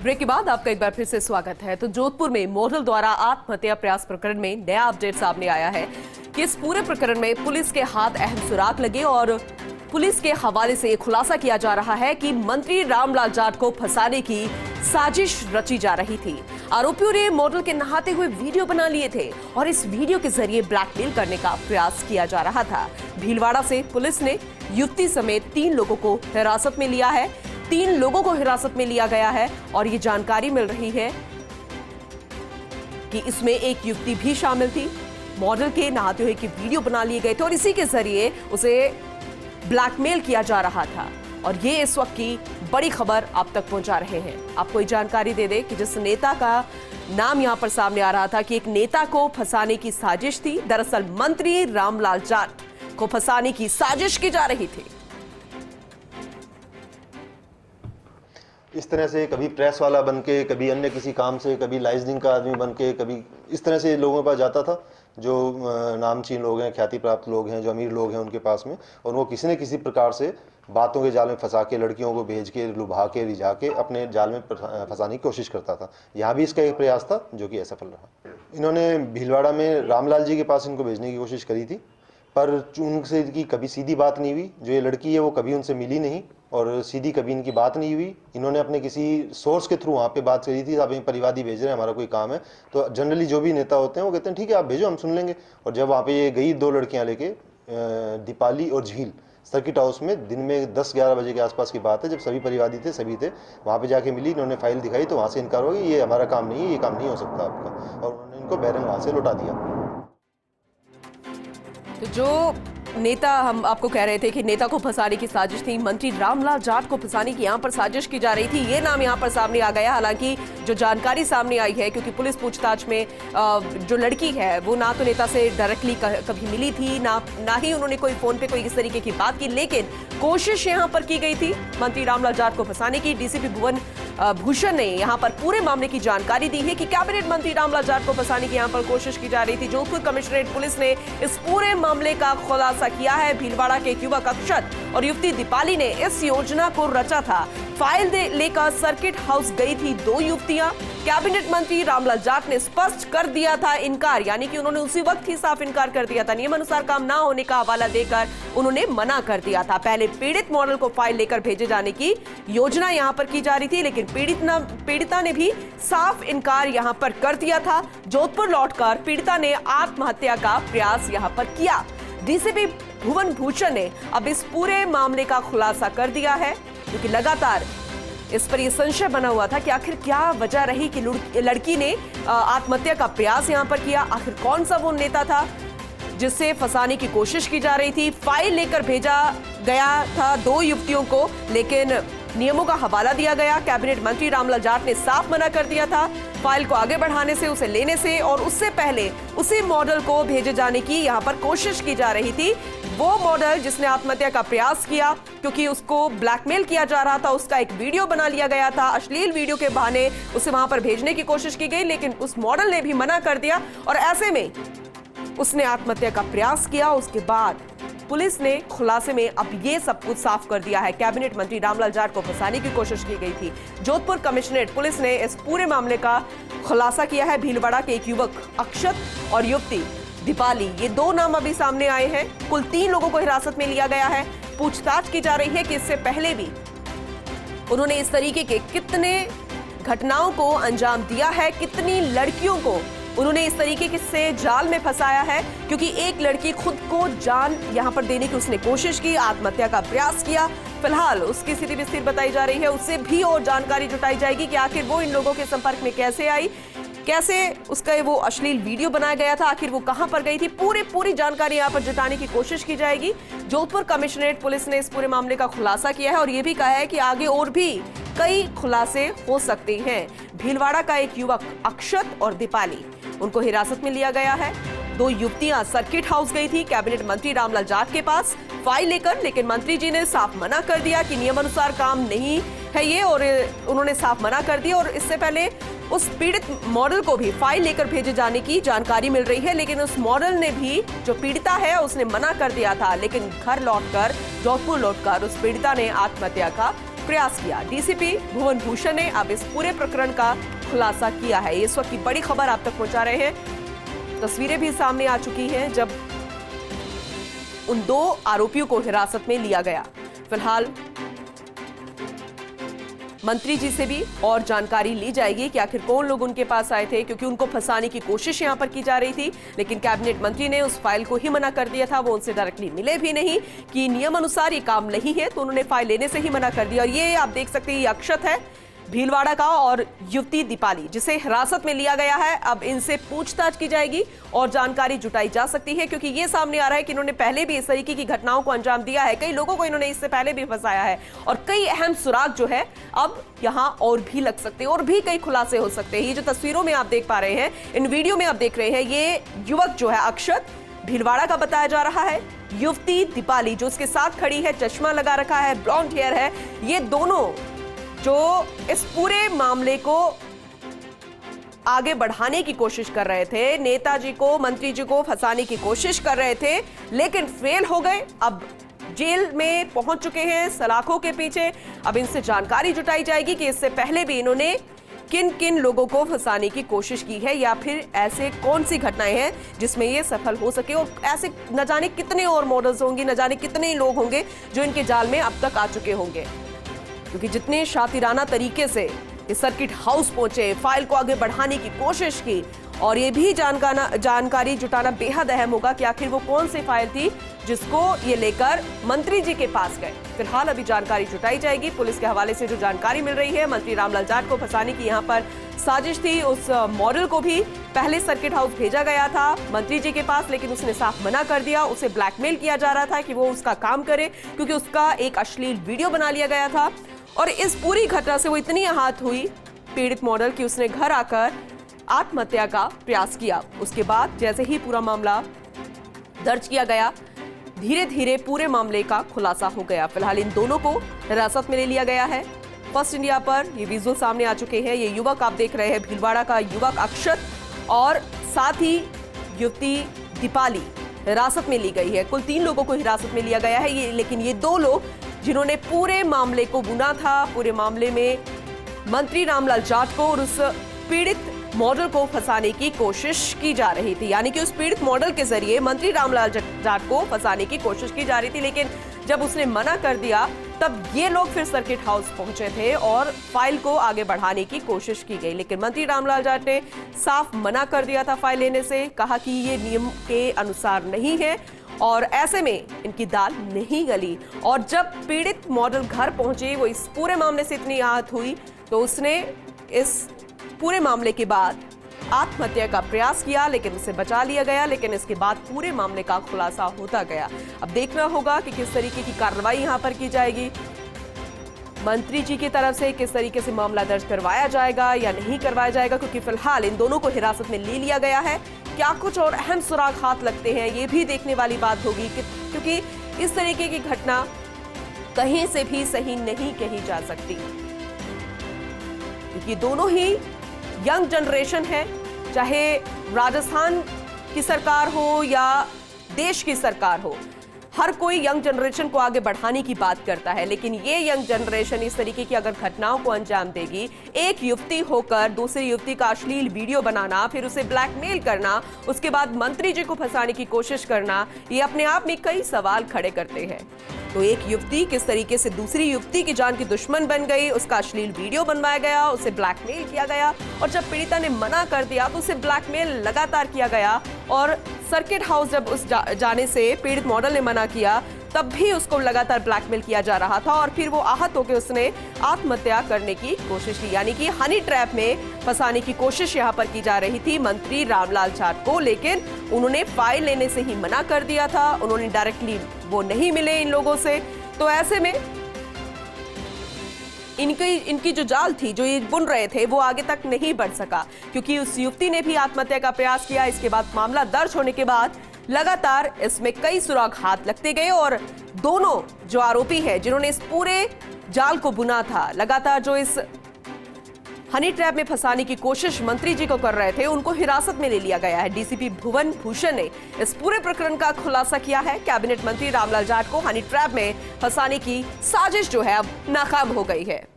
Break के बाद आपका एक बार फिर से स्वागत है। तो जोधपुर में मॉडल द्वारा आत्महत्या प्रयास प्रकरण में नया अपडेट सामने आया है कि इस पूरे प्रकरण में पुलिस के हाथ अहम सुराग लगे और पुलिस के हवाले से खुलासा किया जा रहा है कि मंत्री रामलाल जाट को फंसाने की साजिश रची जा रही थी। आरोपियों ने मॉडल के नहाते हुए वीडियो बना लिए थे और इस वीडियो के जरिए ब्लैकमेल करने का प्रयास किया जा रहा था। भीलवाड़ा से पुलिस ने युवती समेत 3 लोगों को हिरासत में लिया है। 3 लोगों को हिरासत में लिया गया है और ये जानकारी मिल रही है कि इसमें एक युवती भी शामिल थी। मॉडल के नहाते हुए की वीडियो बना लिए गए थे और इसी के जरिए उसे ब्लैकमेल किया जा रहा था। और ये इस वक्त की बड़ी खबर आप तक पहुंचा रहे हैं। आपको ये जानकारी दे दे कि जिस नेता का नाम यहां पर सामने आ रहा था कि एक नेता को फंसाने की साजिश थी, दरअसल मंत्री रामलाल जाट को फंसाने की साजिश की जा रही थी। इस तरह से कभी प्रेस वाला बन के, कभी अन्य किसी काम से, कभी लाइजनिंग का आदमी बन के, कभी इस तरह से लोगों के पास जाता था जो नामचीन लोग हैं, ख्याति प्राप्त लोग हैं, जो अमीर लोग हैं उनके पास में, और वो किसी न किसी प्रकार से बातों के जाल में फंसा के, लड़कियों को भेज के, लुभा के, रिझा के अपने जाल में फंसाने की कोशिश करता था। यहाँ भी इसका एक प्रयास था जो कि असफल रहा। इन्होंने भीलवाड़ा में रामलाल जी के पास इनको भेजने की कोशिश करी थी, पर उनसे इनकी कभी सीधी बात नहीं हुई। जो ये लड़की है वो कभी उनसे मिली नहीं और सीधी कभी इनकी बात नहीं हुई। इन्होंने अपने किसी सोर्स के थ्रू वहाँ पे बात करी थी, आप परिवादी भेज रहे हैं, हमारा कोई काम है। तो जनरली जो भी नेता होते हैं वो कहते हैं ठीक है आप भेजो, हम सुन लेंगे। और जब वहाँ पे ये गई 2 लड़कियाँ लेके, दीपाली और झील, सर्किट हाउस में दिन में 10-11 बजे के आसपास की बात है, जब सभी परिवादी थे, सभी थे, वहाँ पे जाके मिली, इन्होंने फाइल दिखाई तो वहाँ से इनकार हो गया, ये हमारा काम नहीं है, ये काम नहीं हो सकता आपका, और उन्होंने इनको बैरंग वहाँ से लौटा दिया। तो जो नेता हम आपको कह रहे थे कि नेता को फंसाने की साजिश थी, मंत्री रामलाल जाट को फंसाने की यहाँ पर साजिश की जा रही थी, ये नाम यहाँ पर सामने आ गया। हालांकि जो जानकारी सामने आई है, क्योंकि पुलिस पूछताछ में जो लड़की है वो ना तो नेता से डायरेक्टली कभी मिली थी, ना ही उन्होंने कोई फोन पे कोई इस तरीके की बात की, लेकिन कोशिश यहाँ पर की गई थी मंत्री रामलाल जाट को फंसाने की। डीसीपी भुवन भूषण ने यहाँ पर पूरे मामले की जानकारी दी है कि कैबिनेट मंत्री रामलाल जाट को फंसाने की यहाँ पर कोशिश की जा रही थी। जोधपुर कमिश्नरेट पुलिस ने इस पूरे मामले का खुलासा किया है। भीलवाड़ा के एक युवक अक्षत और युवती दीपाली ने इस योजना को रचा था। फाइल लेकर सर्किट हाउस गई थी 2 युवतियां। कैबिनेट मंत्री रामलाल जाट ने स्पष्ट कर दिया था इनकार, यानी कि उन्होंने उसी वक्त ही साफ इनकार कर दिया था। नियमानुसार काम ना होने का हवाला देकर उन्होंने मना कर दिया था। पहले पीड़ित मॉडल को फाइल लेकर भेजे जाने की योजना यहां पर की जा रही थी, लेकिन पीड़िता ने भी साफ इनकार यहां पर कर दिया था। जोधपुर लौटकर पीड़िता ने आत्महत्या का प्रयास यहां पर किया। डीसीपी भुवन भूषण ने अब इस पूरे मामले का खुलासा कर दिया है, क्योंकि लगातार इस पर यह संशय बना हुआ था कि आखिर क्या वजह रही कि लड़की ने आत्महत्या का प्रयास यहां पर किया। आखिर कौन सा वो नेता था जिससे फंसाने की कोशिश की जा रही थी। फाइल लेकर भेजा गया था 2 युवतियों को, लेकिन नियमों का हवाला दिया गया। कैबिनेट मंत्री रामलाल जाट ने साफ मना कर दिया था फाइल को आगे बढ़ाने से, उसे लेने से, और उससे पहले उसी मॉडल को भेजे जाने की यहां पर कोशिश की जा रही थी। वो मॉडल जिसने आत्महत्या का प्रयास किया, क्योंकि उसको ब्लैकमेल किया जा रहा था, उसका एक वीडियो बना लिया गया था। अश्लील वीडियो के बहाने उसे वहां पर भेजने की कोशिश की गई, लेकिन उस मॉडल ने भी मना कर दिया और ऐसे में उसने आत्महत्या का प्रयास किया। उसके बाद पुलिस ने खुलासे में अब ये सब कुछ साफ कर दिया है। कैबिनेट मंत्री रामलाल जाट को फंसाने की कोशिश की गई थी। जोधपुर कमिश्नरेट पुलिस ने इस पूरे मामले का खुलासा किया है। भीलवाड़ा के एक युवक अक्षत और युवती दीपाली, ये 2 नाम अभी सामने आए हैं। कुल 3 लोगों को हिरासत में लिया गया है। पूछताछ की जा रही है कि इससे पहले भी उन्होंने इस तरीके के कितने घटनाओं को अंजाम दिया है, कितनी लड़कियों को उन्होंने इस तरीके से जाल में फंसाया है। क्योंकि एक लड़की खुद को जान यहां पर देने की उसने कोशिश की, आत्महत्या का प्रयास किया। फिलहाल उसकी स्थिति भी स्थिर बताई जा रही है। उससे भी और जानकारी जुटाई जाएगी कि आखिर वो इन लोगों के संपर्क में कैसे आई, कैसे उसका वो अश्लील वीडियो बनाया गया था, आखिर वो कहां पर गई थी। पूरी जानकारी यहां पर जुटाने की कोशिश की जाएगी। जोधपुर कमिश्नरेट पुलिस ने इस पूरे मामले का खुलासा किया है और यह भी कहा है कि आगे और भी कई खुलासे हो सकते हैं। भीलवाड़ा का एक युवक अक्षत और दीपाली, उनको हिरासत में लिया गया है। 2 युवतियां सर्किट हाउस गई थी कैबिनेट मंत्री रामलाल जाट के पास फाइल लेकर, लेकिन मंत्री जी ने साफ मना कर दिया कि नियमानुसार काम नहीं है ये, और उन्होंने साफ मना कर दिया। और इससे पहले उस पीड़ित मॉडल को भी फाइल लेकर भेजे जाने की जानकारी मिल रही है, लेकिन उस मॉडल ने भी, जो पीड़िता है, उसने मना कर दिया था। लेकिन घर लौटकर, जोधपुर लौटकर उस पीड़िता ने आत्महत्या का प्रयास किया। डीसीपी भुवन भूषण ने अब इस पूरे प्रकरण का खुलासा किया है। इस वक्त की बड़ी खबर आप तक पहुंचा रहे हैं। तस्वीरें भी सामने आ चुकी हैं जब उन 2 आरोपियों को हिरासत में लिया गया। फिलहाल मंत्री जी से भी और जानकारी ली जाएगी कि आखिर कौन लोग उनके पास आए थे, क्योंकि उनको फंसाने की कोशिश यहां पर की जा रही थी। लेकिन कैबिनेट मंत्री ने उस फाइल को ही मना कर दिया था। वो उनसे डायरेक्टली मिले भी नहीं कि नियम अनुसार ये काम नहीं है, तो उन्होंने फाइल लेने से ही मना कर दिया। और ये आप देख सकते हैं, ये अक्षत है भीलवाड़ा का और युवती दीपाली, जिसे हिरासत में लिया गया है। अब इनसे पूछताछ की जाएगी और जानकारी जुटाई जा सकती है, क्योंकि ये सामने आ रहा है कि इन्होंने पहले भी इस तरीके की घटनाओं को अंजाम दिया है। कई लोगों को इन्होंने इससे पहले भी फंसाया है और कई अहम सुराग जो है अब यहां और भी लग सकते हैं और भी कई खुलासे हो सकते हैं। ये जो तस्वीरों में आप देख पा रहे हैं, इन वीडियो में आप देख रहे हैं, ये युवक जो है अक्षत भीलवाड़ा का बताया जा रहा है। युवती दीपाली जो उसके साथ खड़ी है, चश्मा लगा रखा है, ब्लॉन्ड हेयर है। ये दोनों जो इस पूरे मामले को आगे बढ़ाने की कोशिश कर रहे थे, नेताजी को, मंत्री जी को फंसाने की कोशिश कर रहे थे, लेकिन फेल हो गए। अब जेल में पहुंच चुके हैं, सलाखों के पीछे। अब इनसे जानकारी जुटाई जाएगी कि इससे पहले भी इन्होंने किन किन लोगों को फंसाने की कोशिश की है, या फिर ऐसे कौन सी घटनाएं हैं जिसमें ये सफल हो सके। और ऐसे न जाने कितने और मॉडल्स होंगे, न जाने कितने लोग होंगे जो इनके जाल में अब तक आ चुके होंगे, क्योंकि जितने शातिराना तरीके से इस सर्किट हाउस पहुंचे, फाइल को आगे बढ़ाने की कोशिश की, और ये भी जानकारी जुटाना बेहद अहम होगा कि आखिर वो कौन सी फाइल थी जिसको ये लेकर मंत्री जी के पास गए। फिलहाल अभी जानकारी जुटाई जाएगी। पुलिस के हवाले से जो जानकारी मिल रही है, मंत्री रामलाल जाट को फंसाने की यहाँ पर साजिश थी। उस मॉडल को भी पहले सर्किट हाउस भेजा गया था मंत्री जी के पास, लेकिन उसने साफ मना कर दिया। उसे ब्लैकमेल किया जा रहा था कि वो उसका काम करे, क्योंकि उसका एक अश्लील वीडियो बना लिया गया था। और इस पूरी घटना से वो इतनी आहत हुई पीड़ित मॉडल कि उसने घर आकर आत्महत्या का प्रयास किया। उसके बाद जैसे ही पूरा मामला दर्ज किया गया, धीरे धीरे पूरे मामले का खुलासा हो गया। फिलहाल इन दोनों को हिरासत में ले लिया गया है। फर्स्ट इंडिया पर ये विजुअल सामने आ चुके हैं। ये युवक आप देख रहे हैं, भीलवाड़ा का युवक अक्षत, और साथ ही युवती दीपाली हिरासत में ली गई है। कुल 3 लोगों को हिरासत में लिया गया है। ये लेकिन ये 2 लोग जिन्होंने पूरे मामले को बुना था, पूरे मामले में मंत्री रामलाल जाट को और उस पीड़ित मॉडल को फंसाने की कोशिश की जा रही थी। यानी कि उस पीड़ित मॉडल के जरिए मंत्री रामलाल जाट को फंसाने की कोशिश की जा रही थी, लेकिन जब उसने मना कर दिया तब ये लोग फिर सर्किट हाउस पहुंचे थे और फाइल को आगे बढ़ाने की कोशिश की गई। लेकिन मंत्री रामलाल जाट ने साफ मना कर दिया था फाइल लेने से, कहा कि ये नियम के अनुसार नहीं है और ऐसे में इनकी दाल नहीं गली। और जब पीड़ित मॉडल घर पहुंची, वो इस पूरे मामले से इतनी आहत हुई तो उसने इस पूरे मामले के बाद आत्महत्या का प्रयास किया, लेकिन उसे बचा लिया गया। लेकिन इसके बाद पूरे मामले का खुलासा होता गया। अब देखना होगा कि किस तरीके की कार्रवाई यहां पर की जाएगी, मंत्री जी की तरफ से किस तरीके से मामला दर्ज करवाया जाएगा या नहीं करवाया जाएगा, क्योंकि फिलहाल इन दोनों को हिरासत में ले लिया गया है। क्या कुछ और अहम सुराग हाथ लगते हैं, ये भी देखने वाली बात होगी, क्योंकि इस तरीके की घटना कहीं से भी सही नहीं कही जा सकती, क्योंकि दोनों ही यंग जनरेशन है। चाहे राजस्थान की सरकार हो या देश की सरकार हो, हर कोई यंग जनरेशन को आगे बढ़ाने की बात करता है। लेकिन ये यंग जनरेशन इस तरीके की अगर घटनाओं को अंजाम देगी, एक युवती होकर दूसरी युवती का अश्लील वीडियो बनाना, फिर उसे ब्लैकमेल करना, उसके बाद मंत्री जी को फंसाने की कोशिश करना, ये अपने आप में कई सवाल खड़े करते हैं। तो एक युवती किस तरीके से दूसरी युवती की जान की दुश्मन बन गई, उसका अश्लील वीडियो बनवाया गया, उसे ब्लैकमेल किया गया, और जब पीड़िता ने मना कर दिया तो उसे ब्लैकमेल लगातार किया गया। और सर्किट हाउस जब उस जाने से पीड़ित मॉडल ने मना किया, तब भी उसको लगातार ब्लैकमेल किया जा रहा था, और फिर वो आहत होकर उसने आत्महत्या करने की कोशिश की। यानी कि हनी ट्रैप में फंसाने की कोशिश यहाँ पर की जा रही थी मंत्री रामलाल जाट को, लेकिन उन्होंने फाइल लेने से ही मना कर दिया था। उन्होंने डायरेक्टली वो नहीं मिले इन लोगों से, तो ऐसे में इनकी जो जाल थी, जो ये बुन रहे थे, वो आगे तक नहीं बढ़ सका, क्योंकि उस युवती ने भी आत्महत्या का प्रयास किया। इसके बाद मामला दर्ज होने के बाद लगातार इसमें कई सुराग हाथ लगते गए, और दोनों जो आरोपी हैं जिन्होंने इस पूरे जाल को बुना था, लगातार जो इस हनी ट्रैप में फंसाने की कोशिश मंत्री जी को कर रहे थे, उनको हिरासत में ले लिया गया है। डीसीपी भुवन भूषण ने इस पूरे प्रकरण का खुलासा किया है। कैबिनेट मंत्री रामलाल जाट को हनी ट्रैप में फंसाने की साजिश जो है अब नाकाम हो गई है।